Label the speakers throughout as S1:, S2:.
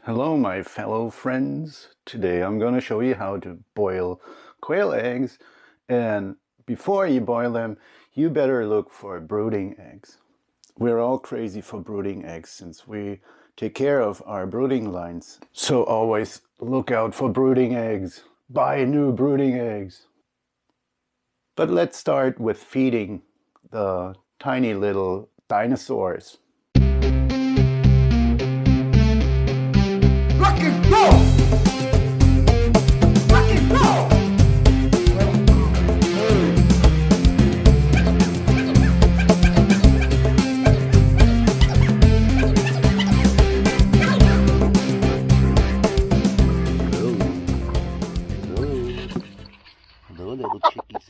S1: Hello my fellow friends. Today I'm going to show you how to boil quail eggs, and before you boil them you better look for brooding eggs. We're all crazy for brooding eggs since we take care of our brooding lines. So always look out for brooding eggs. Buy new brooding eggs. But let's start with feeding the tiny little dinosaurs.
S2: Rock and roll! Rock and roll!
S1: Hello, little chickies.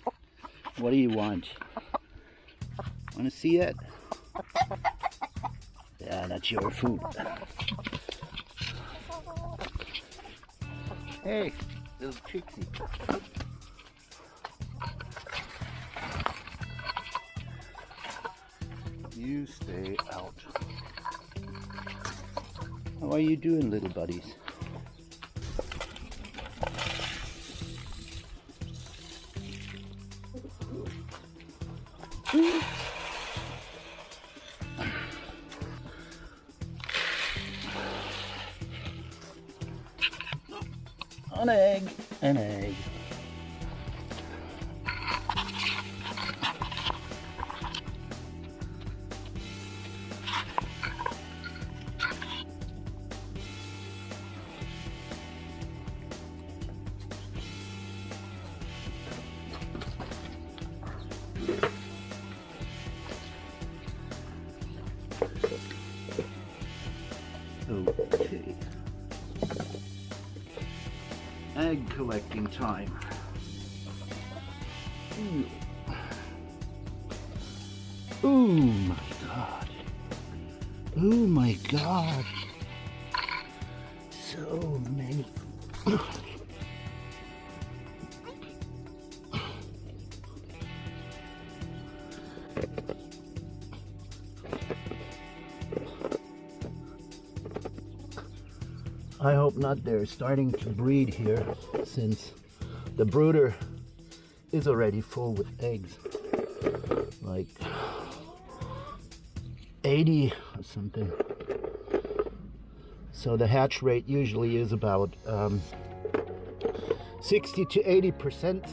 S1: What do you want? Want to see it? Yeah, that's your food. Hey, little chickie. You stay out. How are you doing, little buddies? An egg, an egg. Okay. Egg collecting time. Ooh. Oh my god. Oh my god. So many. I hope not. They're starting to breed here since the brooder is already full with eggs, like 80 or something. So the hatch rate usually is about 60 to 80%,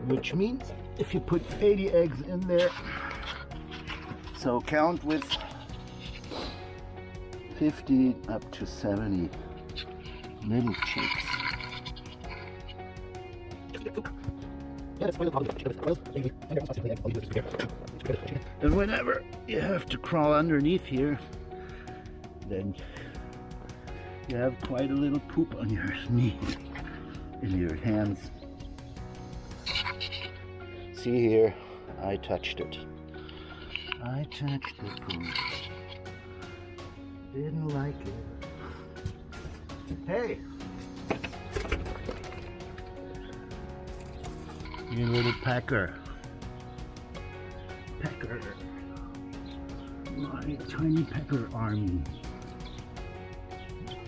S1: which means if you put 80 eggs in there, so count with 50 up to 70 little chicks. And whenever you have to crawl underneath here, then you have quite a little poop on your knees, in your hands. See here, I touched it. I touched the poop. Didn't like it. Hey! You little pecker. Pecker. My tiny pecker army.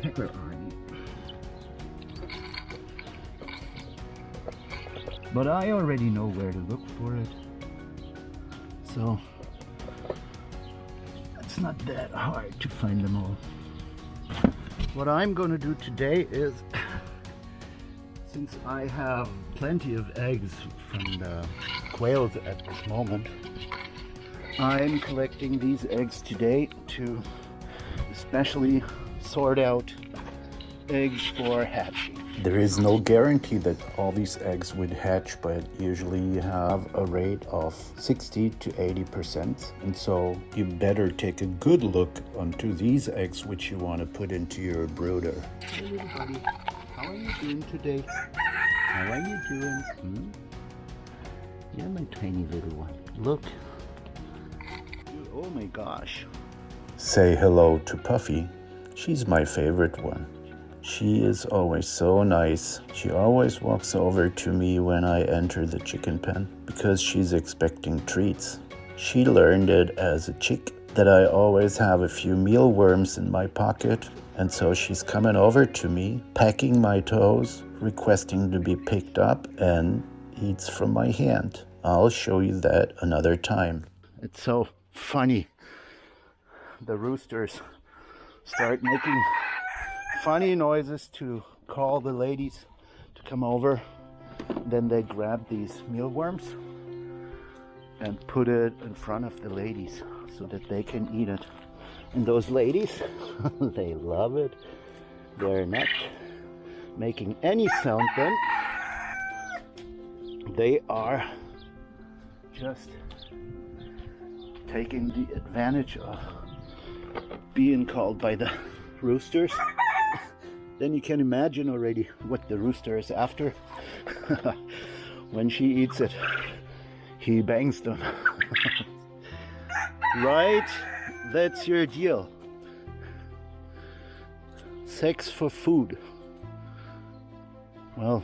S1: Pecker army. But I already know where to look for it. So it's not that hard to find them all. What I'm going to do today is, since I have plenty of eggs from the quails at this moment, I'm collecting these eggs today to especially sort out eggs for hatching. There is no guarantee that all these eggs would hatch, but usually you have a rate of 60 to 80%. And so you better take a good look onto these eggs which you want to put into your brooder. Hey little buddy, how are you doing today? How are you doing? You're my tiny little one. Look. Oh my gosh. Say hello to Puffy. She's my favorite one. She is always so nice. She always walks over to me when I enter the chicken pen because she's expecting treats. She learned it as a chick that I always have a few mealworms in my pocket, and so she's coming over to me, pecking my toes, requesting to be picked up, and eats from my hand. I'll show you that another time. It's so funny. The roosters start making funny noises to call the ladies to come over. Then they grab these mealworms and put it in front of the ladies so that they can eat it. And those ladies, they love it. They're not making any sound then. They are just taking the advantage of being called by the roosters. Then you can imagine already what the rooster is after. When she eats it, he bangs them. Right? That's your deal. Sex for food. Well,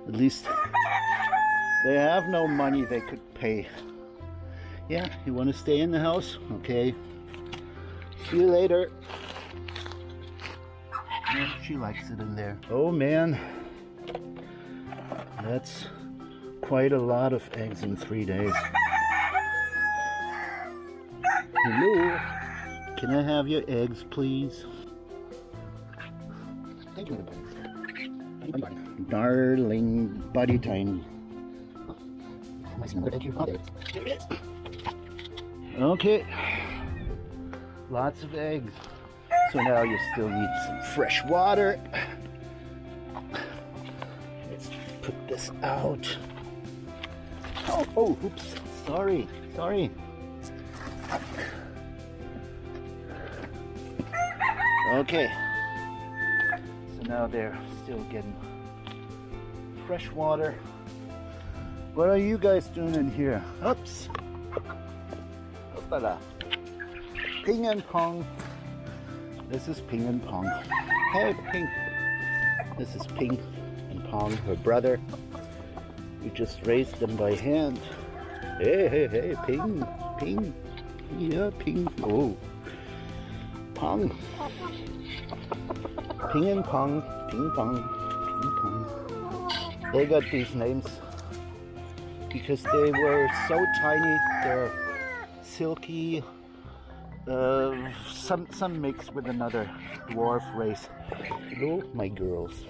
S1: at least they have no money they could pay. Yeah, you want to stay in the house? Okay. See you later. Yeah, she likes it in there. Oh man, that's quite a lot of eggs in 3 days. Hello, can I have your eggs, please? Thank you. Darling, buddy tiny. Okay, lots of eggs. So now you still need some fresh water. Let's put this out. Oh, oops, sorry. Okay, so now they're still getting fresh water. What are you guys doing in here? Oops. Hoppala. Ping and pong. This is Ping and Pong. Hey, Ping. This is Ping and Pong, her brother. We just raised them by hand. Hey, Ping. Yeah, Ping. Oh. Pong. Ping and Pong. Ping Pong. They got these names because they were so tiny. They're silky. Some mixed with another dwarf race. Hello, my girls.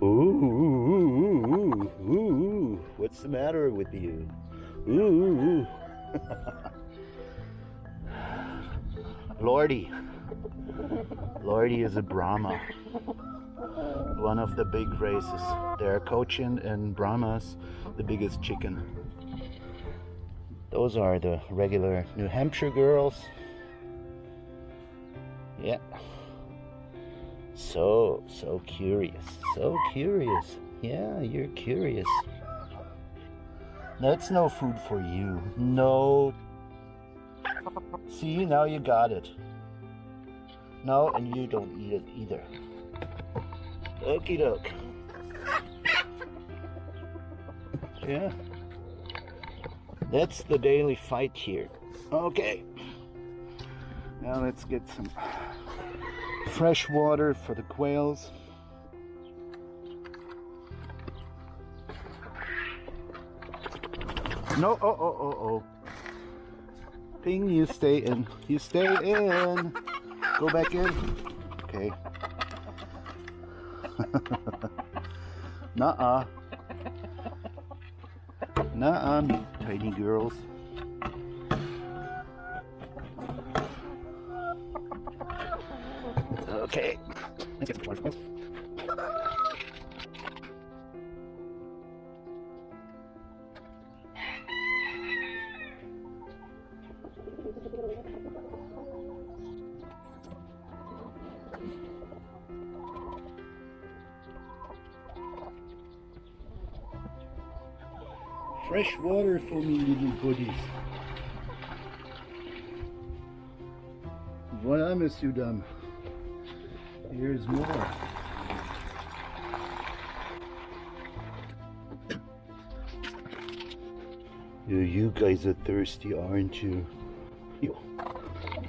S1: Ooh, what's the matter with you? Ooh. Lordy is a Brahma, one of the big races. They're Cochin and Brahmas, the biggest chicken. Those are the regular New Hampshire girls. Yeah. So curious. Yeah, you're curious. That's no food for you. No. See, now you got it. No, and you don't eat it either. Okie doke. Yeah. That's the daily fight here. Okay. Now let's get some fresh water for the quails. No, oh. Ping, you stay in. You stay in. Go back in. Okay. Nuh-uh. Nuh-uh, tiny girls. Okay. Let's get some water for quails. Fresh water for me, little buddies. Voilà, monsieur, dame. Here's more. You guys are thirsty, aren't you? Yo.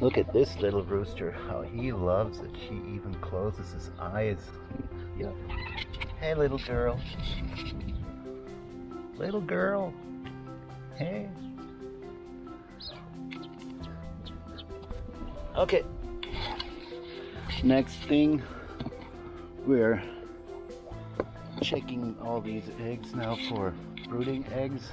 S1: Look at this little rooster, how he loves it. He even closes his eyes. Yep. Hey, little girl. Little girl. Hey. Okay. Next thing, we're checking all these eggs now for brooding eggs.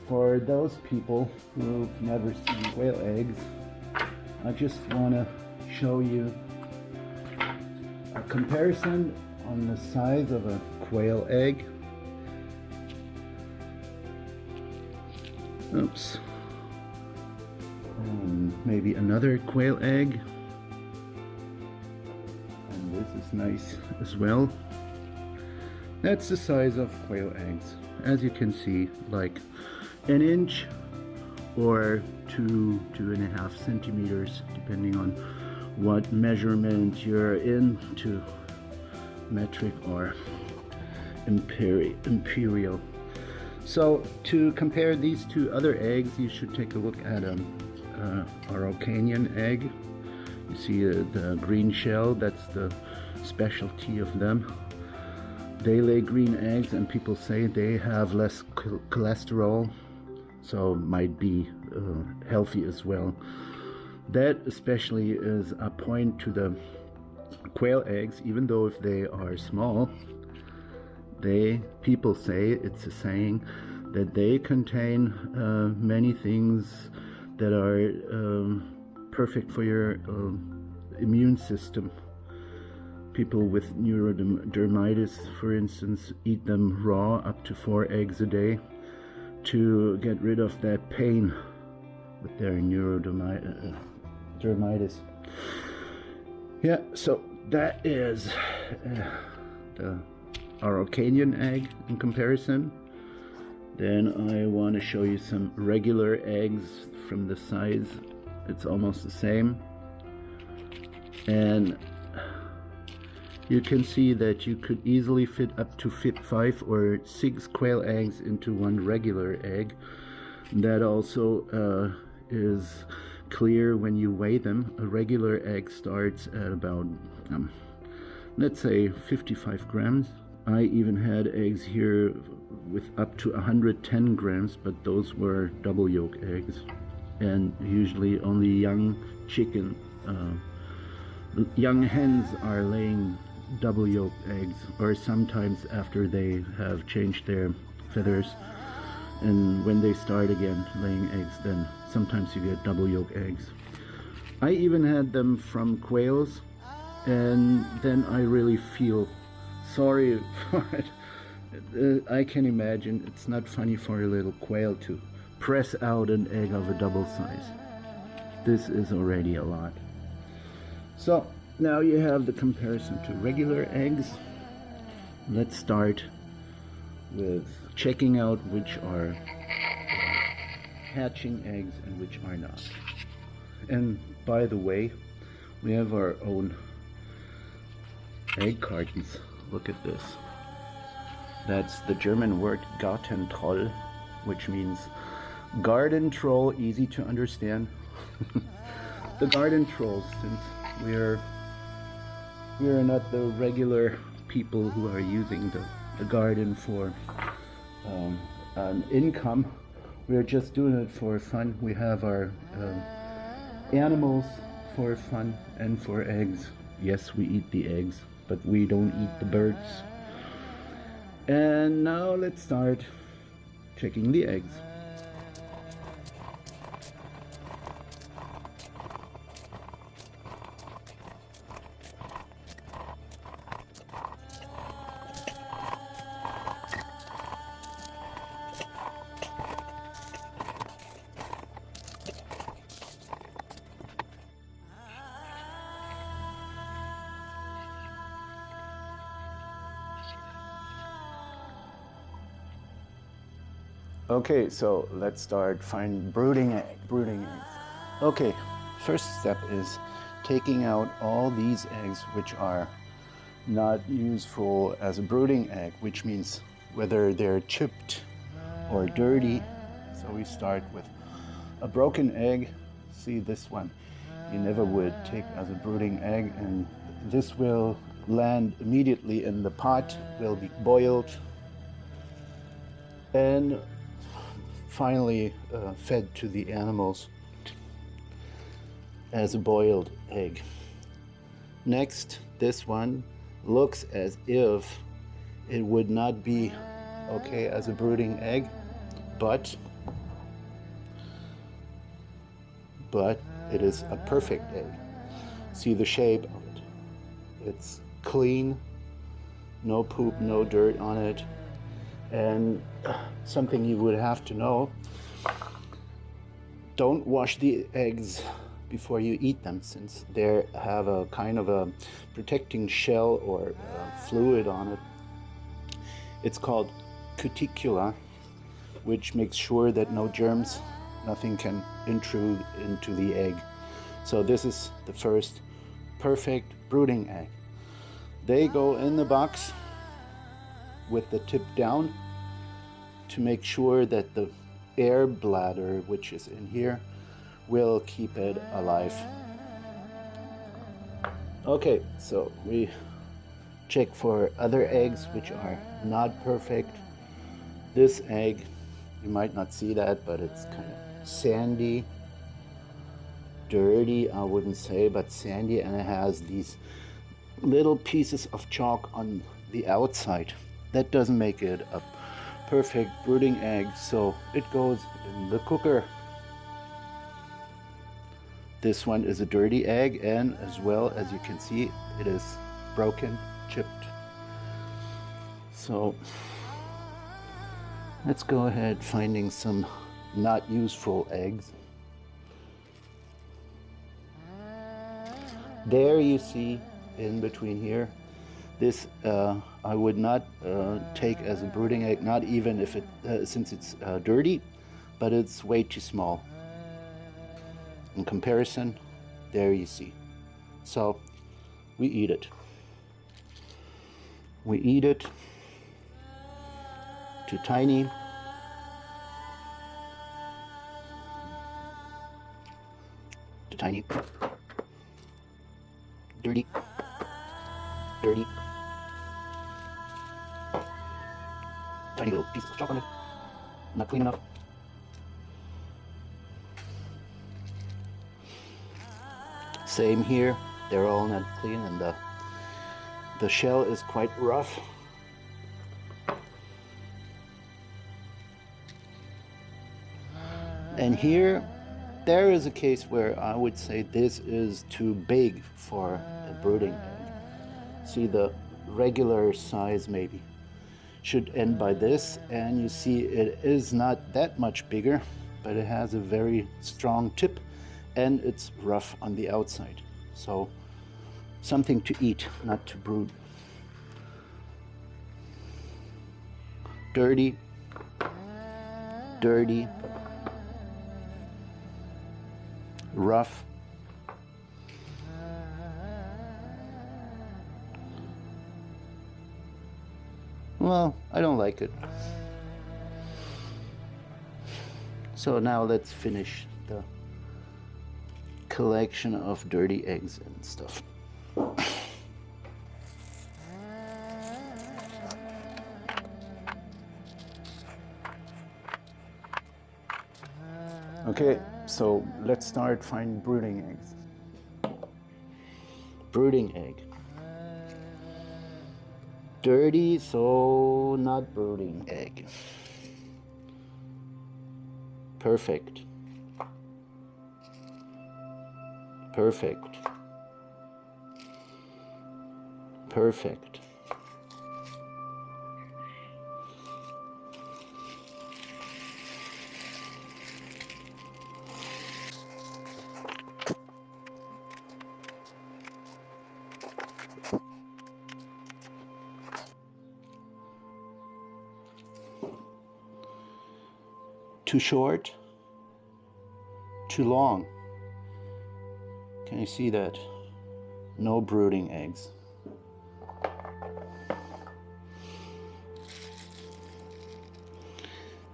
S1: For those people who've never seen quail eggs, I just want to show you a comparison on the size of a quail egg. Oops. Maybe another quail egg. And this is nice as well. That's the size of quail eggs. As you can see, like an inch or 2.5 centimeters, depending on what measurement you're into, metric or imperial. So to compare these two other eggs, you should take a look at a Araucanian egg. You see the green shell, that's the specialty of them. They lay green eggs and people say they have less cholesterol, so might be healthy as well. That especially is a point to the quail eggs. Even though if they are small, people say, it's a saying, that they contain many things that are perfect for your immune system. People with neurodermitis, for instance, eat them raw, up to 4 eggs a day, to get rid of that pain with their neurodermitis. Yeah, so that is the Araucanian egg in comparison. Then I want to show you some regular eggs from the size. It's almost the same. And you can see that you could easily fit up to 5 or 6 quail eggs into one regular egg. That also is clear when you weigh them. A regular egg starts at about, let's say 55 grams. I even had eggs here with up to 110 grams, but those were double yolk eggs. And usually only young chicken, young hens are laying double yolk eggs, or sometimes after they have changed their feathers, and when they start again laying eggs, then sometimes you get double yolk eggs. I even had them from quails, and then I really feel sorry for it. I can imagine it's not funny for a little quail to press out an egg of a double size. This is already a lot. So now you have the comparison to regular eggs. Let's start with checking out which are hatching eggs and which are not. And by the way, we have our own egg cartons. Look at this. That's the German word Gartentroll, which means garden troll, easy to understand. The garden trolls, since we're not the regular people who are using the garden for an income. We're just doing it for fun. We have our animals for fun and for eggs. Yes, we eat the eggs, but we don't eat the birds. And now let's start checking the eggs. Okay, so let's start brooding eggs. Okay, first step is taking out all these eggs which are not useful as a brooding egg, which means whether they're chipped or dirty. So we start with a broken egg. See, this one you never would take as a brooding egg, and this will land immediately in the pot, will be boiled, and finally fed to the animals as a boiled egg. Next, this one looks as if it would not be okay as a brooding egg, but it is a perfect egg. See the shape of it. It's clean, no poop, no dirt on it. And something you would have to know, don't wash the eggs before you eat them, since they have a kind of a protecting shell or fluid on it. It's called cuticula, which makes sure that no germs, nothing can intrude into the egg. So this is the first perfect brooding egg. They go in the box with the tip down to make sure that the air bladder, which is in here, will keep it alive. Okay, so we check for other eggs which are not perfect. This egg, you might not see that, but it's kind of sandy, dirty, I wouldn't say, but sandy, and it has these little pieces of chalk on the outside. That doesn't make it a perfect brooding egg, so it goes in the cooker. This one is a dirty egg, and as well as you can see, it is broken, chipped. So let's go ahead finding some not useful eggs. There you see in between here, this I would not take as a brooding egg, not even if it since it's dirty, but it's way too small. In comparison, there you see. So we eat it. We eat it. Too tiny. Too tiny. Dirty. Dirty. Tiny little pieces of chocolate. Not clean enough. Same here. They're all not clean, and the shell is quite rough. And here, there is a case where I would say this is too big for a brooding egg. See, the regular size maybe should end by this, and you see it is not that much bigger, but it has a very strong tip and it's rough on the outside. So something to eat, not to brood. Dirty, dirty, rough. Well, I don't like it. So now let's finish the collection of dirty eggs and stuff. Okay, so let's start finding brooding eggs. Brooding egg. Dirty, so not brooding egg. Perfect. Perfect. Perfect. Too short, too long. Can you see that? No brooding eggs.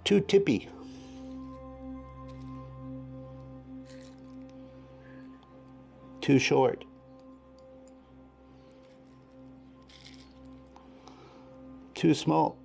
S1: Too tippy. Too short. Too small.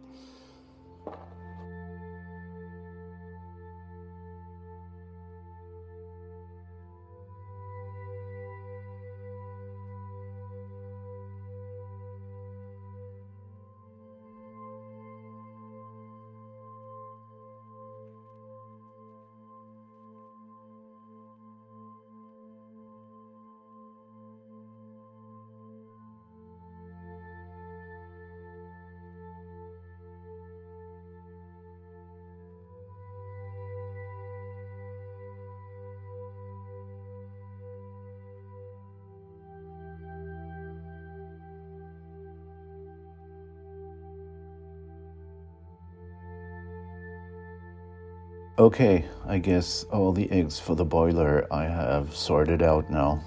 S1: Okay, I guess all the eggs for the boiler I have sorted out now.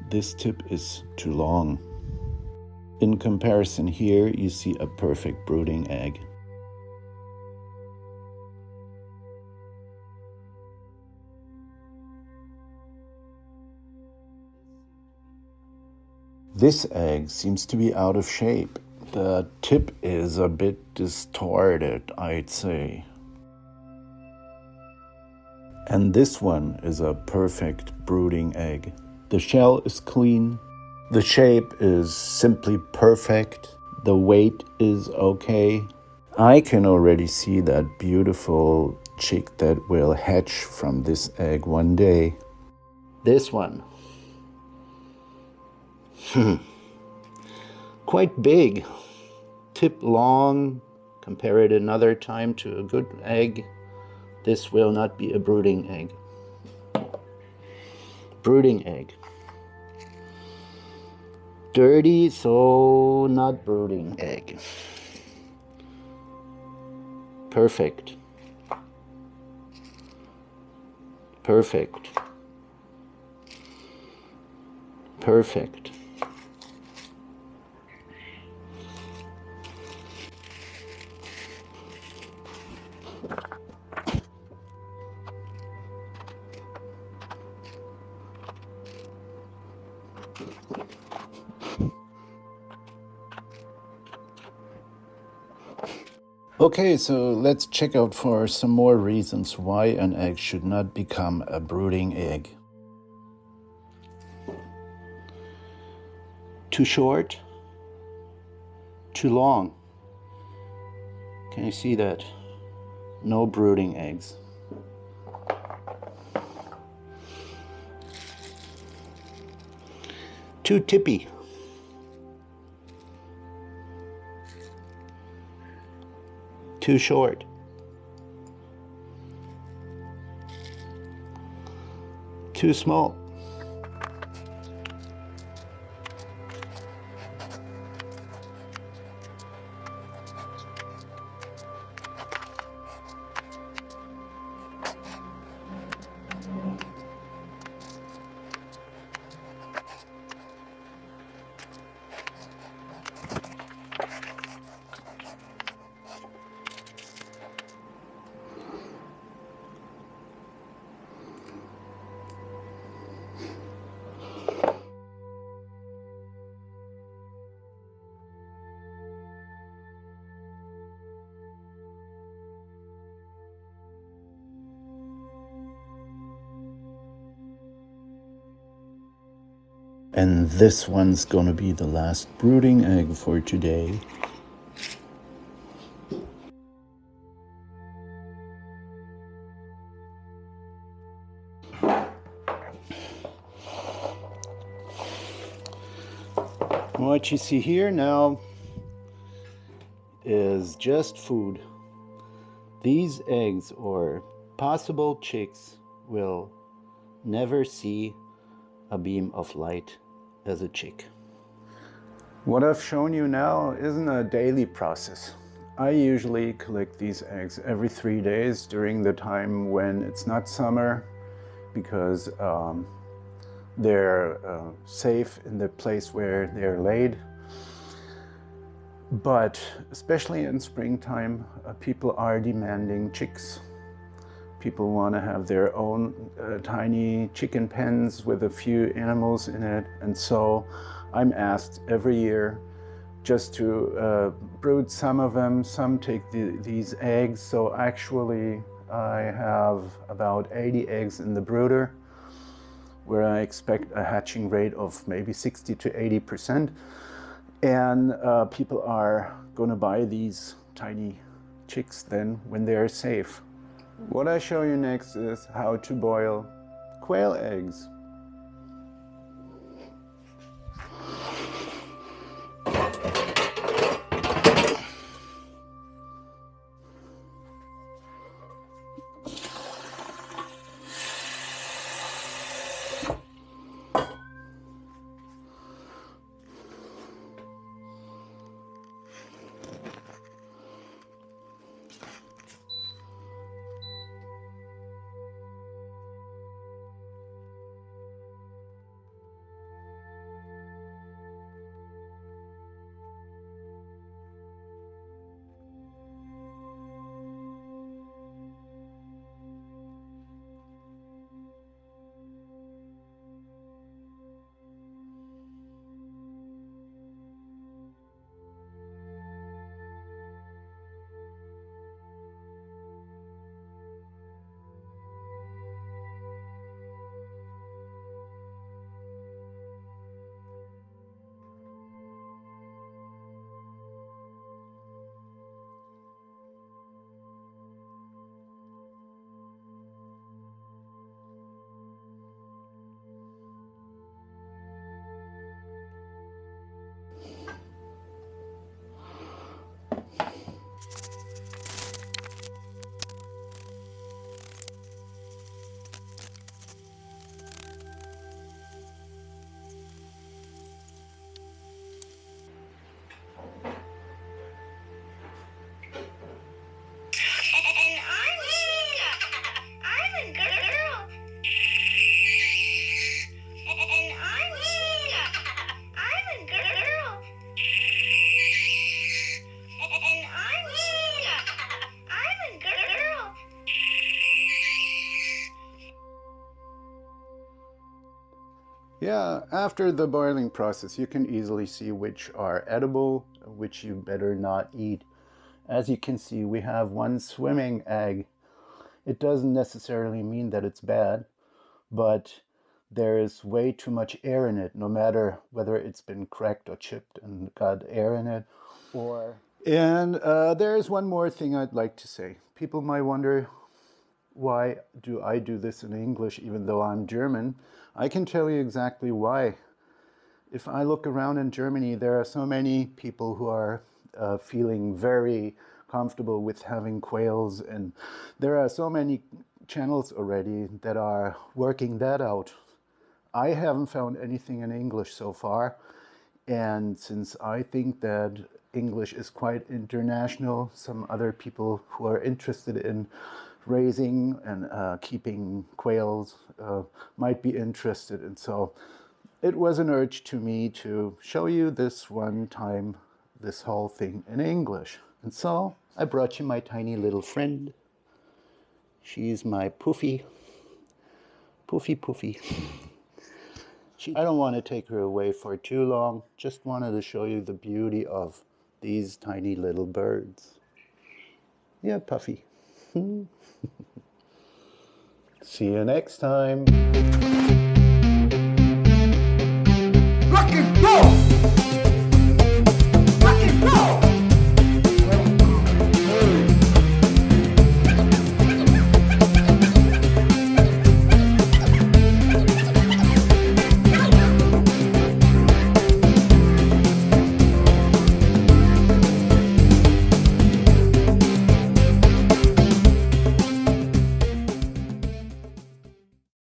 S1: This tip is too long. In comparison here, you see a perfect brooding egg. This egg seems to be out of shape. The tip is a bit distorted, I'd say. And this one is a perfect brooding egg. The shell is clean. The shape is simply perfect. The weight is okay. I can already see that beautiful chick that will hatch from this egg one day. This one. Quite big. Tip long. Compare it another time to a good egg. This will not be a brooding egg. Brooding egg. Dirty, so not brooding egg. Perfect. Perfect. Perfect. Okay, so let's check out for some more reasons why an egg should not become a brooding egg. Too short, too long. Can you see that? No brooding eggs. Too tippy. Too short. Too small. And this one's gonna be the last brooding egg for today. What you see here now is just food. These eggs or possible chicks will never see a beam of light as a chick. What I've shown you now isn't a daily process. I usually collect these eggs every 3 days during the time when it's not summer, because they're safe in the place where they're laid. But especially in springtime, people are demanding chicks. People want to have their own tiny chicken pens with a few animals in it. And so I'm asked every year just to brood some of them. Some take these eggs. So actually I have about 80 eggs in the brooder, where I expect a hatching rate of maybe 60 to 80%. And people are going to buy these tiny chicks then when they're safe. What I show you next is how to boil quail eggs. Yeah, after the boiling process, you can easily see which are edible, which you better not eat. As you can see, we have one swimming egg. It doesn't necessarily mean that it's bad, but there is way too much air in it, no matter whether it's been cracked or chipped and got air in it. And there is one more thing I'd like to say. People might wonder, why do I do this in English even though I'm German? I can tell you exactly why. If I look around in Germany, there are so many people who are feeling very comfortable with having quails, and there are so many channels already that are working that out. I haven't found anything in English so far, and since I think that English is quite international, some other people who are interested in raising and keeping quails might be interested. And so it was an urge to me to show you this one time, this whole thing in English. And so I brought you my tiny little friend. She's my Puffy. Puffy. I don't want to take her away for too long. Just wanted to show you the beauty of these tiny little birds. Yeah, Puffy. See you next time.